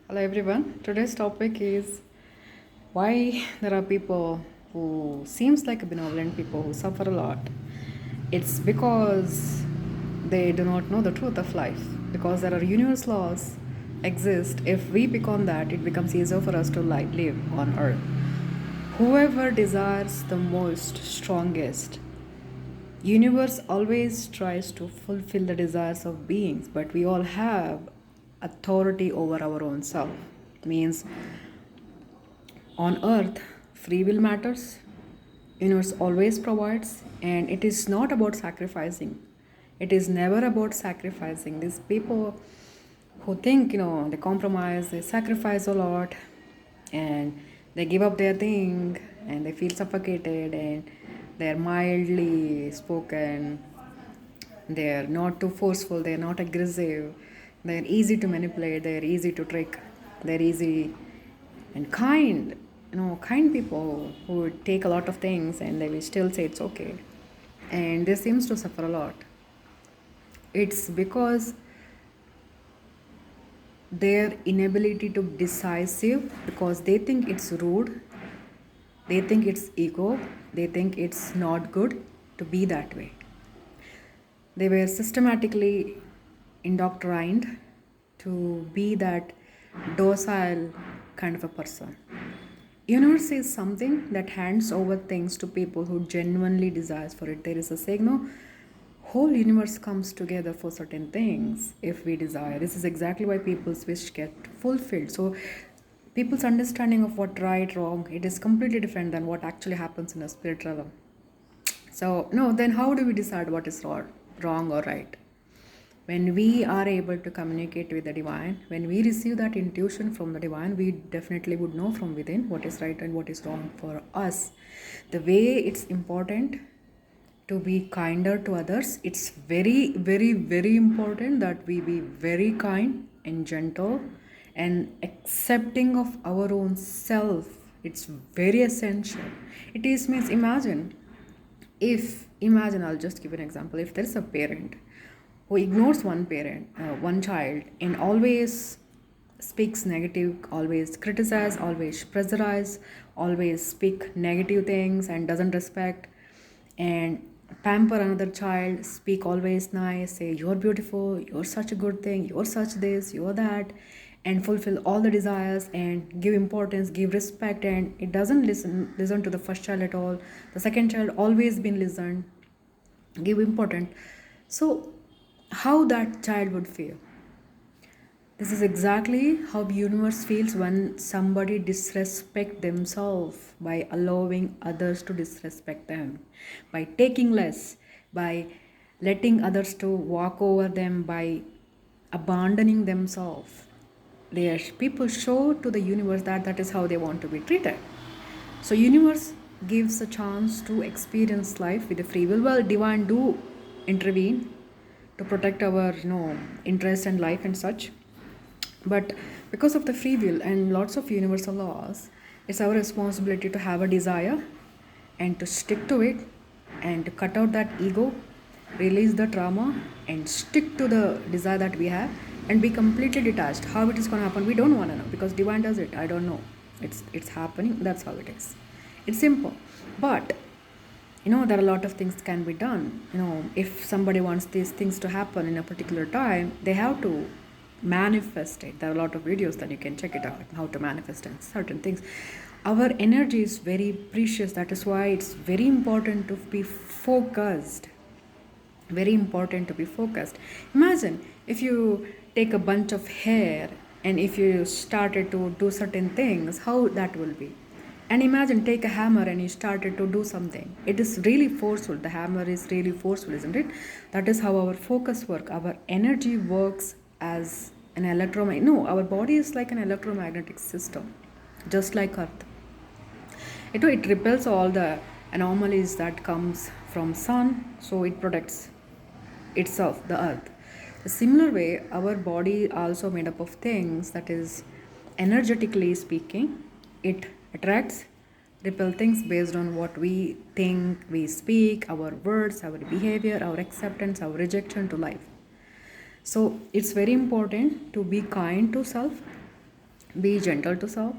Hello everyone. Today's topic is why there are people who seems like benevolent people who suffer a lot. It's because they do not know the truth of life. Because there are universal laws exist. If we pick on that, it becomes easier for us to live on earth. Whoever desires the most, strongest, universe always tries to fulfill the desires of beings, but we all have authority over our own self. Means on earth, free will matters. Universe always provides, and it is not about sacrificing. It is never about sacrificing. These people who think, they compromise, they sacrifice a lot, and they give up their thing, and they feel suffocated, and they're mildly spoken, they're not too forceful, they're not aggressive, they're easy to manipulate, they're easy to trick, they're easy and kind. Kind people who would take a lot of things and they will still say it's okay. And they seems to suffer a lot. It's because their inability to be decisive, because they think it's rude, they think it's ego, they think it's not good to be that way. They were systematically indoctrined to be that docile kind of a person. Universe is something that hands over things to people who genuinely desires for it. There is a saying, no, whole universe comes together for certain things if we desire. This is exactly why people's wish get fulfilled. So people's understanding of what right, wrong, it is completely different than what actually happens in a spirit realm. So no, then how do we decide what is wrong or right? When we are able to communicate with the divine, when we receive that intuition from the divine, we definitely would know from within what is right and what is wrong for us. The way it's important to be kinder to others, it's very, very, very important that we be very kind and gentle and accepting of our own self. It's very essential. It is means imagine, I'll just give an example. If there's a parent who ignores one child, and always speaks negative, always criticize, always pressurize, always speak negative things, and doesn't respect and pamper another child, speak always nice, say you're beautiful, you're such a good thing, you're such this, you're that, and fulfill all the desires and give importance, give respect, and it doesn't listen to the first child at all. The second child always been listened, give important. So how that child would feel? This is exactly how the universe feels when somebody disrespect themselves by allowing others to disrespect them, by taking less, by letting others to walk over them, by abandoning themselves. People show to the universe that that is how they want to be treated. So universe gives a chance to experience life with a free will. Well, divine do intervene to protect our interest and life and such, but because of the free will and lots of universal laws, it's our responsibility to have a desire and to stick to it and to cut out that ego, release the trauma, and stick to the desire that we have and be completely detached. How it is going to happen, we don't want to know, because divine does it. I don't know. It's happening. That's how it is. It's simple. But there are a lot of things can be done. If somebody wants these things to happen in a particular time, they have to manifest it. There are a lot of videos that you can check it out, how to manifest and certain things. Our energy is very precious. That is why it's very important to be focused. Very important to be focused. Imagine if you take a bunch of hair and if you started to do certain things, how that will be. And imagine take a hammer and you started to do something. It is really forceful. The hammer is really forceful, isn't it? That is how our focus works. Our energy works as an electromagnetic. No, our body is like an electromagnetic system, just like Earth. It repels all the anomalies that comes from sun, so it protects itself, the Earth. The similar way, our body also made up of things, that is, energetically speaking, it attracts, repel things based on what we think, we speak, our words, our behavior, our acceptance, our rejection to life. So it's very important to be kind to self, be gentle to self,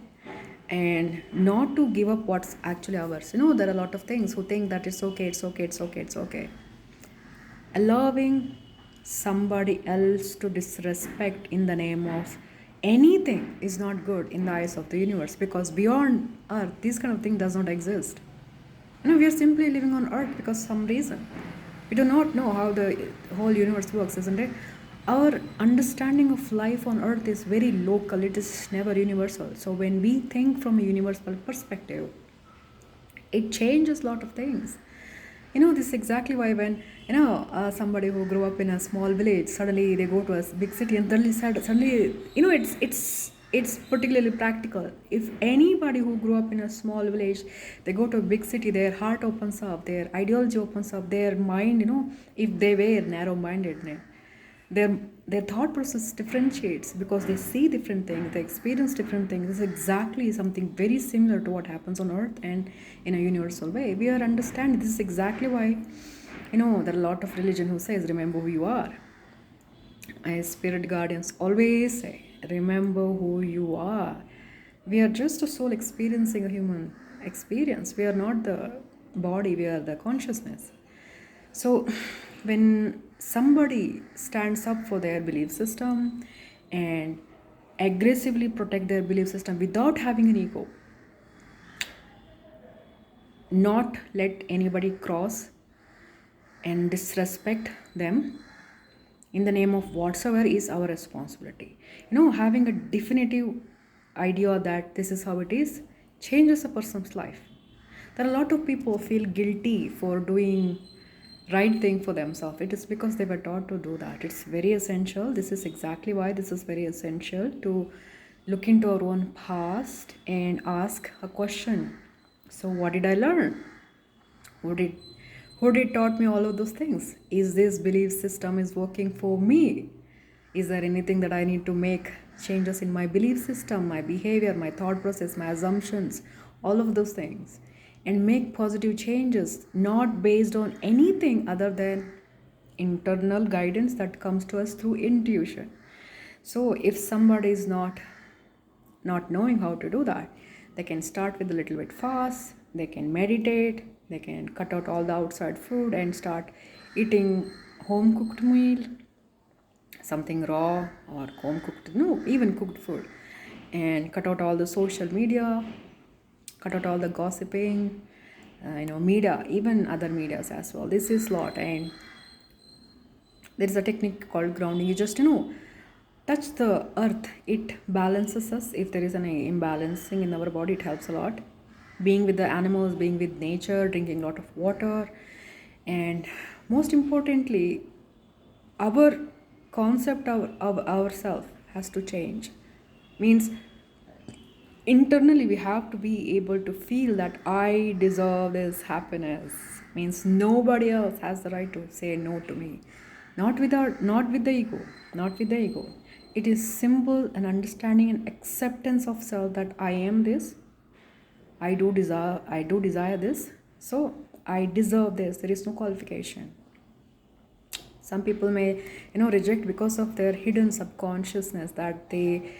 and not to give up what's actually ours. There are a lot of things who think that it's okay, it's okay, it's okay, it's okay. Allowing somebody else to disrespect in the name of anything is not good in the eyes of the universe, because beyond earth this kind of thing does not exist. We are simply living on earth because some reason we do not know how the whole universe works, isn't it? Our understanding of life on earth is very local, it is never universal. So when we think from a universal perspective, it changes a lot of things. This is exactly why when somebody who grew up in a small village, suddenly they go to a big city, and suddenly it's particularly practical. If anybody who grew up in a small village, they go to a big city, their heart opens up, their ideology opens up, their mind, if they were narrow minded, their their thought process differentiates, because they see different things, they experience different things. This is exactly something very similar to what happens on earth, and in a universal way we are understanding. This is exactly why there are a lot of religion who says remember who you are. As spirit guardians always say, remember who you are. We are just a soul experiencing a human experience. We are not the body, we are the consciousness. So, when somebody stands up for their belief system and aggressively protect their belief system without having an ego, not let anybody cross and disrespect them in the name of whatsoever is our responsibility. Having a definitive idea that this is how it is changes a person's life. There are a lot of people feel guilty for doing right thing for themselves. It is because they were taught to do that. It's very essential. This is exactly why this is very essential, to look into our own past and ask a question. So what did I learn? Who did taught me all of those things? Is this belief system is working for me? Is there anything that I need to make changes in my belief system, my behavior, my thought process, my assumptions, all of those things, and make positive changes, not based on anything other than internal guidance that comes to us through intuition. So if somebody is not knowing how to do that, they can start with a little bit fast, they can meditate, they can cut out all the outside food and start eating home cooked meal, something raw or home cooked, no, even cooked food, and cut out all the social media, cut out all the gossiping, media, even other medias as well. This is lot. And there is a technique called grounding. You just touch the earth, it balances us. If there is an imbalancing in our body, it helps a lot. Being with the animals, being with nature, drinking a lot of water, and most importantly, our concept of ourself has to change. Means internally we have to be able to feel that I deserve this happiness. Means nobody else has the right to say no to me. Not with the ego. Not with the ego. It is simple and understanding and acceptance of self that I am this. I do desire this. So I deserve this. There is no qualification. Some people may reject because of their hidden subconsciousness that they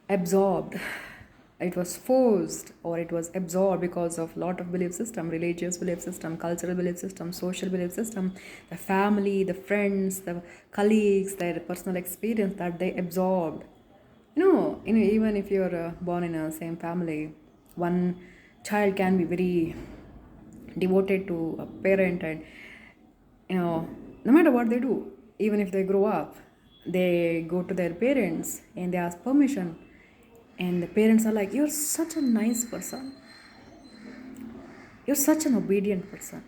absorbed. It was forced or it was absorbed because of lot of belief system, religious belief system, cultural belief system, social belief system, the family, the friends, the colleagues, their personal experience that they absorbed. Even if you're born in a same family, one child can be very devoted to a parent, and no matter what they do, even if they grow up, they go to their parents and they ask permission, and the parents are like, you're such a nice person, you're such an obedient person,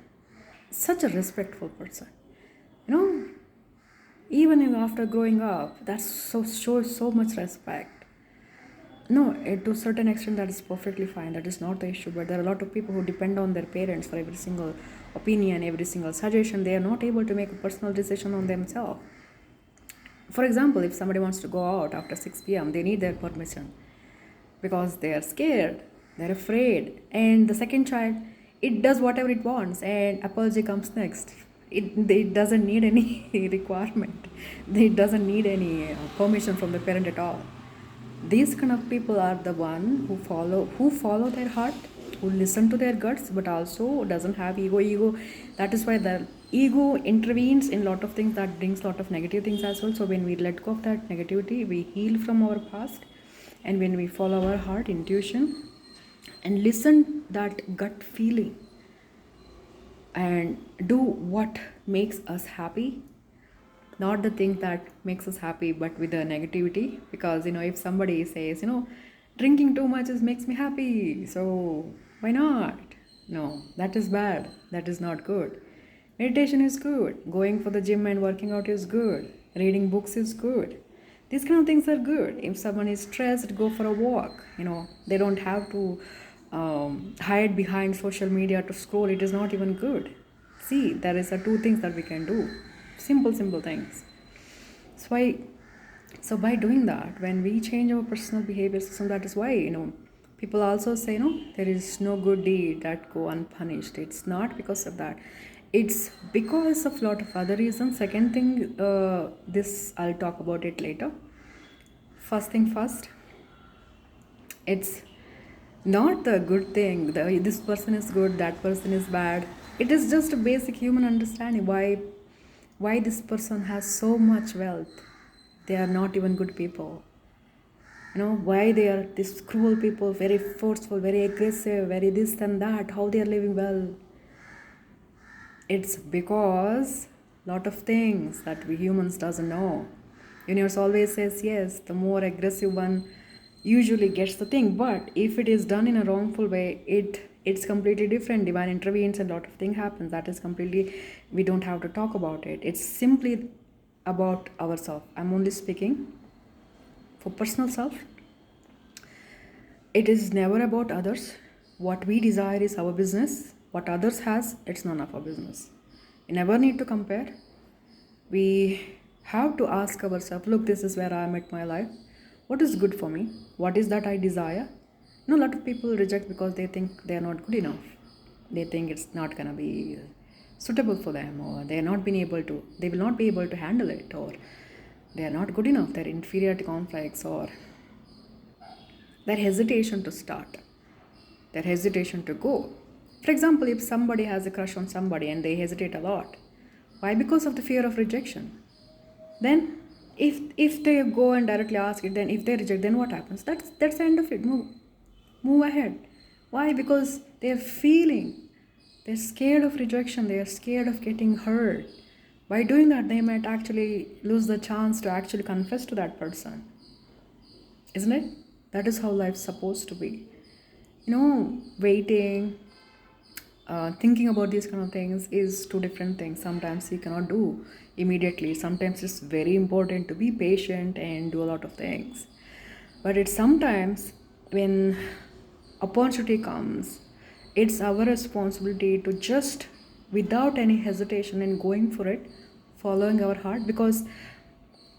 such a respectful person. Even after growing up, that shows so much respect. No, to a certain extent that is perfectly fine, that is not the issue. But there are a lot of people who depend on their parents for every single opinion, every single suggestion. They are not able to make a personal decision on themselves. For example, if somebody wants to go out after 6 p.m., they need their permission because they are scared, they're afraid. And the second child, it does whatever it wants, and apology comes next. It doesn't need any requirement. It doesn't need any permission from the parent at all. These kind of people are the one who follow their heart, who listen to their guts, but also doesn't have ego. That is why the ego intervenes in lot of things, that brings lot of negative things as well. So when we let go of that negativity, we heal from our past. And when we follow our heart intuition and listen that gut feeling and do what makes us happy, not the thing that makes us happy but with the negativity. Because if somebody says drinking too much makes me happy, so why not? No, that is bad, that is not good. Meditation is good, going for the gym and working out is good, reading books is good. These kind of things are good. If someone is stressed, go for a walk. They don't have to hide behind social media to scroll. It is not even good. See, there is a two things that we can do. Simple things. So by doing that, when we change our personal behavior system, that is why people also say there is no good deed that go unpunished. It's not because of that. It's because of lot of other reasons. Second thing, this I'll talk about it later. First thing first, it's not the good thing. This person is good, that person is bad. It is just a basic human understanding. Why this person has so much wealth? They are not even good people. Why they are this cruel people, very forceful, very aggressive, very this and that, how they are living well. It's because lot of things that we humans doesn't know. Universe always says yes, the more aggressive one usually gets the thing, but if it is done in a wrongful way, it's completely different. Divine intervenes and a lot of things happens. That is completely, we don't have to talk about it. It's simply about ourselves. I'm only speaking for personal self. It is never about others. What we desire is our business. What others has, it's none of our business. We never need to compare. We have to ask ourselves, look, this is where I am at my life. What is good for me? What is that I desire? A lot of people reject because they think they are not good enough. They think it's not going to be suitable for them, or they will not be able to handle it, or they are not good enough. Their inferiority complex, or their hesitation to start, their hesitation to go. For example, if somebody has a crush on somebody and they hesitate a lot, why? Because of the fear of rejection. Then if they go and directly ask it, then if they reject, then what happens? That's the end of it. Move ahead. Why? Because they're scared of rejection, they are scared of getting hurt. By doing that, they might actually lose the chance to actually confess to that person. Isn't it? That is how life's supposed to be. Waiting, thinking about these kind of things is two different things. Sometimes you cannot do immediately. Sometimes it's very important to be patient and do a lot of things. But it's sometimes when opportunity comes, it's our responsibility to just, without any hesitation and going for it, following our heart. Because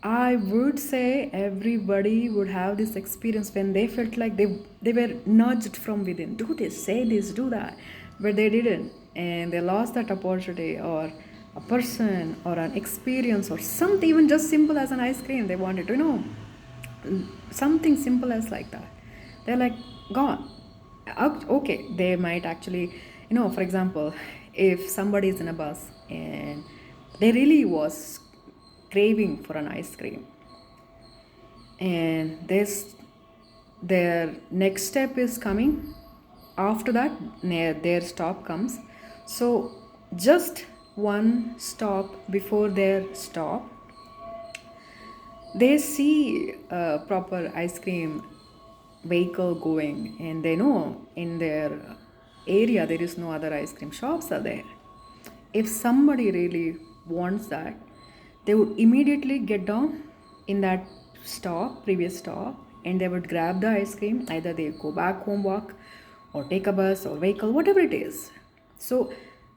I would say everybody would have this experience when they felt like they were nudged from within. Do this, say this, do that. But they didn't. And they lost that opportunity, or a person, or an experience, or something even just simple as an ice cream. They wanted to, something simple as like that. They're like, gone. Okay, they might actually, for example, if somebody is in a bus and they really was craving for an ice cream, and their next step is coming, after that their stop comes. So just one stop before their stop, they see a proper ice cream vehicle going, and they know in their area there is no other ice cream shops are there. If somebody really wants that, they would immediately get down in that previous stop, and they would grab the ice cream. Either they go back home, walk, or take a bus or vehicle, whatever it is. So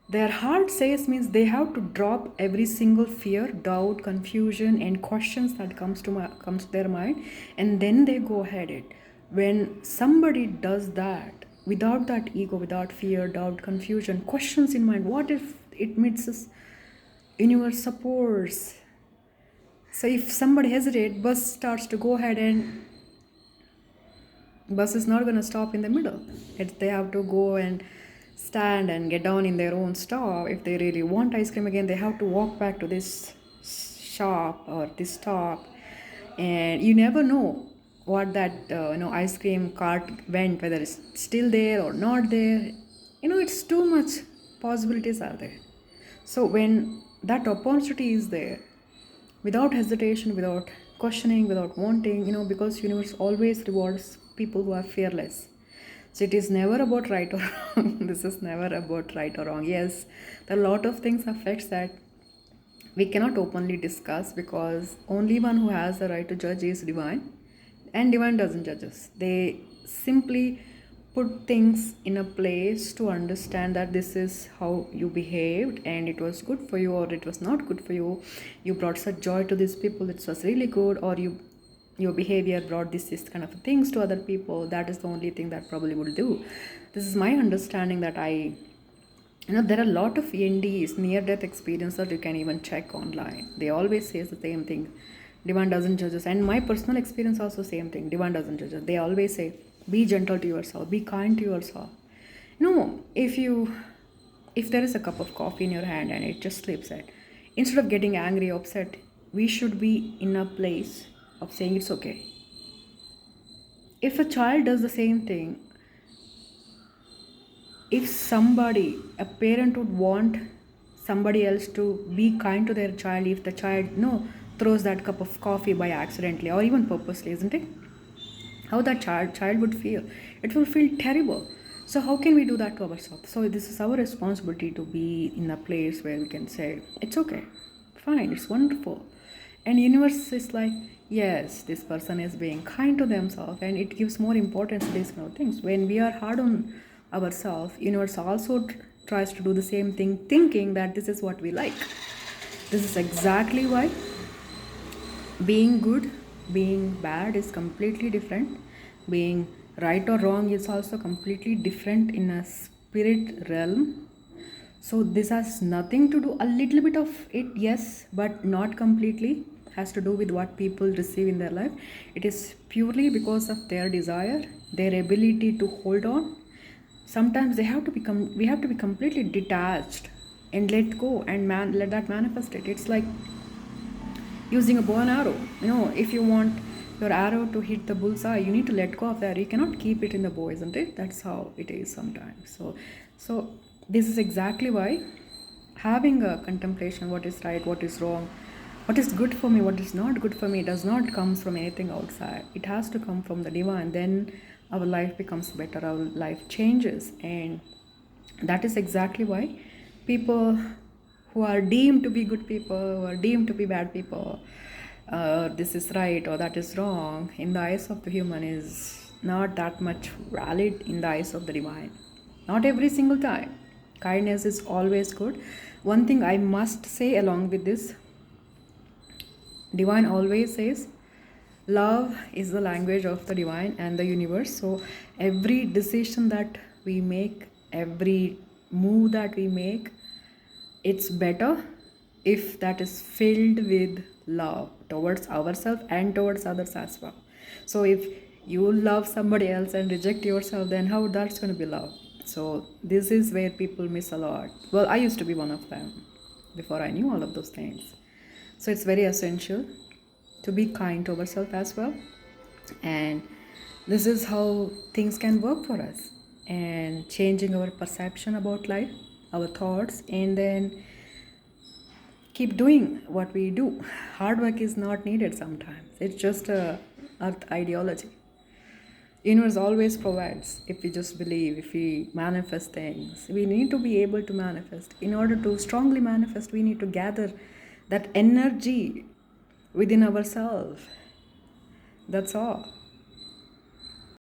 their heart says means they have to drop every single fear, doubt, confusion, and questions that comes to their mind, and then they go ahead. When somebody does that without that ego, without fear, doubt, confusion, questions in mind, what if it meets us? Universe supports. So if somebody hesitates, bus starts to go ahead and Bus is not going to stop in the middle. They have to go and stand and get down in their own stop. If they really want ice cream again, they have to walk back to this shop or this stop. And you never know what that ice cream cart went, whether it's still there or not there. It's too much possibilities are there. So when that opportunity is there, without hesitation, without questioning, without wanting, because universe always rewards people who are fearless. So it is never about right or wrong. This is never about right or wrong. Yes, there are a lot of things affects that we cannot openly discuss, because only one who has the right to judge is divine, and divine doesn't judge us. They simply put things in a place to understand that this is how you behaved and it was good for you or it was not good for you. You brought such joy to these people, it was really good, or your behavior brought this kind of things to other people. That is the only thing that probably will do. This is my understanding that there are a lot of NDs, near death experience, that you can even check online. They always say the same thing. Divine doesn't judge us. And my personal experience also same thing. Divine doesn't judge us. They always say, be gentle to yourself, be kind to yourself. If there is a cup of coffee in your hand and it just slips out, instead of getting angry, upset, we should be in a place of saying it's okay. If a child does the same thing, if a parent would want somebody else to be kind to their child, if the child throws that cup of coffee by accidentally or even purposely, isn't it? How that child would feel? It will feel terrible. So how can we do that to ourselves? So this is our responsibility, to be in a place where we can say it's okay, fine, it's wonderful. And universe is like, yes, this person is being kind to themselves, and it gives more importance to these kind of things. When we are hard on ourselves, universe also tries to do the same thing, thinking that this is what we like. This is exactly why being good, being bad is completely different. Being right or wrong is also completely different in a spirit realm. So this has nothing to do, a little bit of it, yes, but not completely, has to do with what people receive in their life. It is purely because of their desire, their ability to hold on. Sometimes we have to be completely detached and let go and let that manifest it. It's like using a bow and arrow. If you want your arrow to hit the bullseye, you need to let go of that. You cannot keep it in the bow, isn't it? That's how it is sometimes. So this is exactly why having a contemplation, what is right, what is wrong, what is good for me, what is not good for me, does not come from anything outside. It has to come from the divine. Then our life becomes better, our life changes. And that is exactly why people who are deemed to be good people, who are deemed to be bad people, this is right or that is wrong, in the eyes of the human, is not that much valid in the eyes of the divine. Not every single time. Kindness is always good. One thing I must say along with this, divine always says love is the language of the divine and the universe. So every decision that we make, every move that we make, it's better if that is filled with love towards ourselves and towards others as well. So if you love somebody else and reject yourself, then how that's going to be love? So this is where people miss a lot. Well, I used to be one of them before I knew all of those things. So it's very essential to be kind to ourselves as well. And this is how things can work for us, and changing our perception about life, our thoughts, and then keep doing what we do. Hard work is not needed sometimes. It's just a earth ideology. Universe always provides if we just believe, if we manifest things. We need to be able to manifest. In order to strongly manifest, we need to gather that energy within ourselves. That's all.